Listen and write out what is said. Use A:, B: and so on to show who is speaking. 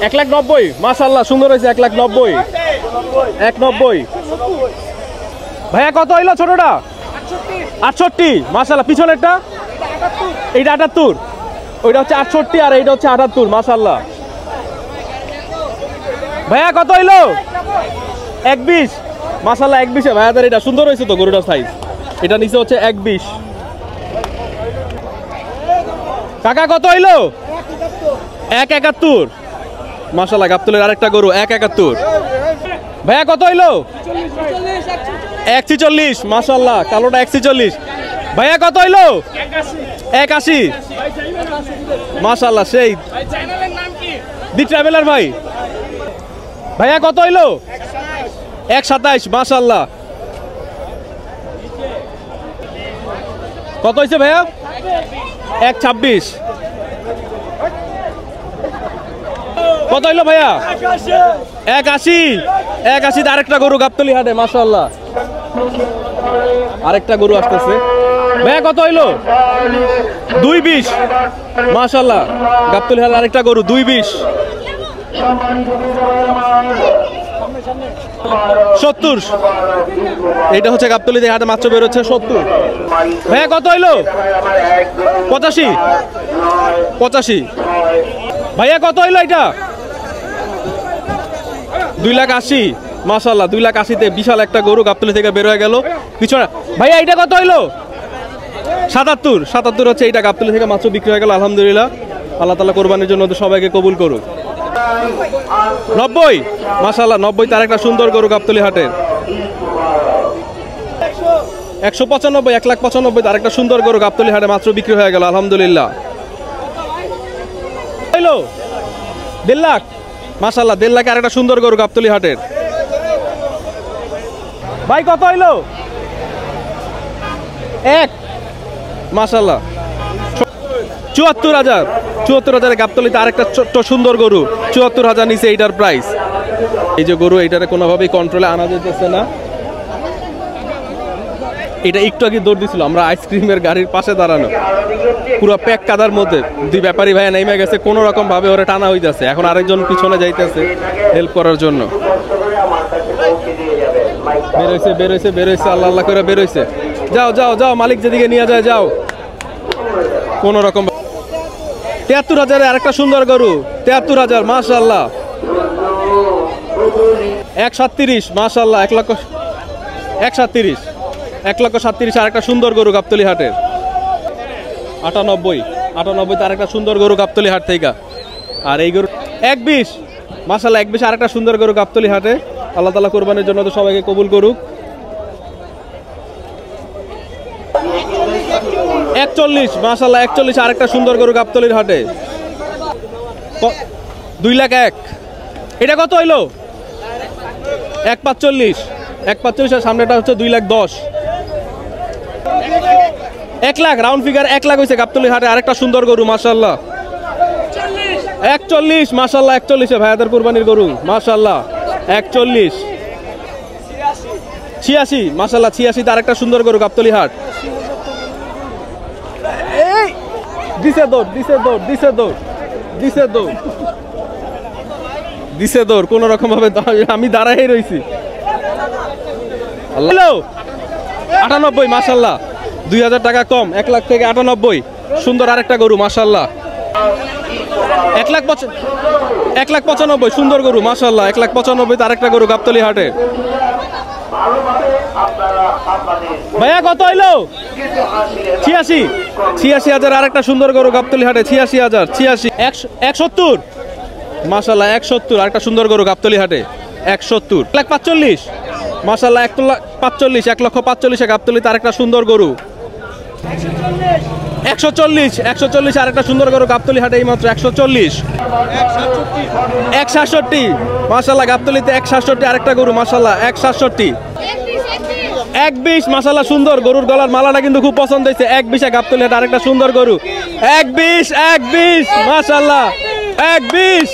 A: 1,90,000 মাশাআল্লাহ সুন্দর হয়েছে 1,90,000 1,90,000 ভাইয়া কত হইলো ছোটটা 68 মাশাআল্লাহ পিছনেরটা এইটা 78 ওইটা হচ্ছে 68 আর এইটা হচ্ছে 78 মাশাআল্লাহ ভাইয়া কত হইলো 1,20 মাশাআল্লাহ 1,20 ভাইয়াদের এটা সুন্দর হয়েছে তো গরুটার সাইজ এটা নিচে হচ্ছে 1,20 কাকা কত হইলো 1,71 মাশাআল্লাহ গাবতলের আরেকটা গরু 1,71 ভাইয়া কত হইলো 1,46 মাশাআল্লাহ কালোটা 1,46 ভাইয়া কত হইলো 81 মাশাআল্লাহ সেই দি ট্রাভেলার ভাই ভাইয়া কত হইলো 1,27 মাশাআল্লাহ কত হইছে ভাইয়া 1,26 কত হইলো ভাইয়া 81 আরেকটা গরু গাবতলী হাটে মাশাআল্লাহ আরেকটা গরু আসতেছে ভাইয়া কত হইলো 2,20 মাশাআল্লাহ গাবতলী হাটে আরেকটা গরু 2,20 70 এইটা হচ্ছে গাবতলী হাটে মাত্র বের হচ্ছে 70 ভাইয়া কত হইলো 85 ভাইয়া কত হইলো এটা 2,80,000 মাশাআল্লাহ 2,80,000 তে বিশাল একটা গরু গাবতলী থেকে বের হয়ে গেল পিছনে ভাইয়া এটা কত হইলো 77 হচ্ছে এইটা গাবতলী থেকে মাত্র বিক্রি হয়ে গেল আলহামদুলিল্লাহ আল্লাহ তাআলা কোরবানির জন্য সবাইকে কবুল করুক 90 মাশাআল্লাহ 90 তার একটা সুন্দর গরু গাবতলী হাটের 195 1,95,000 তার একটা সুন্দর গরু গাবতলী হাটে মাত্র বিক্রি হয়ে গেল আলহামদুলিল্লাহ হইলো 1.5 লাখ মাশাআল্লাহ 1.5 লাখে আরেকটা সুন্দর গরু গাবতলী হাটের ভাই কত হইলো 1 মাশাআল্লাহ 74,000 গাবতলীতে আরেকটা ছোট্ট সুন্দর গরু 74,000 নিচে এইটার প্রাইস এই যে গরু এইটারে কোনোভাবেই কন্ট্রোলে আনা যেতেছে না এটা একটু আগে দৌড় দিছিল আমরা আইসক্রিমের গাড়ির পাশে দাঁড়ানো পুরো প্যাক কাদার মধ্যে দুই ব্যাপারী ভাইয়া নেমে গেছে কোনো রকম ভাবে ওরা টানা হইতেছে এখন আরেকজন পিছনে যাইতেছে হেল্প করার জন্য বেরোইছে আল্লাহ করে বেরোইছে যাও মালিক যেদিকে নিয়ে যায় যাও কোন রকম 73,000 আরেকটা সুন্দর গরু 73,000 মাশাআল্লাহ 1,37 মাশাআল্লাহ 1,37 আরেকটা সুন্দর গরু গাবতলী হাটের 98 আরেকটা সুন্দর গরু গাবতলী হাট থেকে আর এই গরু 1,20 মাশাআল্লাহ 1,20 আরেকটা সুন্দর গরু গাবতলী হাটে আল্লাহ তাআলা কোরবানির জন্য তো সবাইকে কবুল করুক 41 মাশাআল্লাহ 41 আরেকটা সুন্দর গরু গাবতলীর হাটে 2,01,000 এটা কত হইলো 1,45 আর সামনেটা হচ্ছে 2,10,000 1 লাখ রাউন্ড ফিগার 1 লাখ হইছে গাবতলীর হাটে আরেকটা সুন্দর গরু মাশাআল্লাহ 41 মাশাআল্লাহ 41 ভাইয়াদের কুরবানির গরু মাশাআল্লাহ 41 86 মাশাআল্লাহ 86 তে আরেকটা সুন্দর গরু গাবতলী হাট এই দিছে দৌড় কোন রকম ভাবে আমি দাঁড়াই রইছি হ্যালো 98 মাশাআল্লাহ 2,000 টাকা কম 1 লাখ থেকে 98 সুন্দর আরেকটা গরু মাশাআল্লাহ 1,95 সুন্দর গরু মাশাআল্লাহ 1,95 তে আরেকটা গরু গাবতলী হাটে ভাইয়া কত হইলো 86,000 আরেকটা সুন্দর গরু গাবতলী হাটে 170 মাশাআল্লাহ 170 আরেকটা সুন্দর গরু গাবতলী হাটে 170 1,45 মাশাআল্লাহ 1,45 গাবতলীতে আরেকটা সুন্দর গরু 140 আরেকটা সুন্দর গরু গাবতলী হাটে এইমাত্র 140 167 মাশাআল্লাহ গাবতলীতে 167 আরেকটা গরু মাশাআল্লাহ 167 1,20 মাশাআল্লাহ সুন্দর গরুর গলার মালাটা কিন্তু খুব পছন্দ হয়েছে 1,20 গাবতলী হাটে আরেকটা সুন্দর গরু 1,20 মাশাআল্লাহ 1,20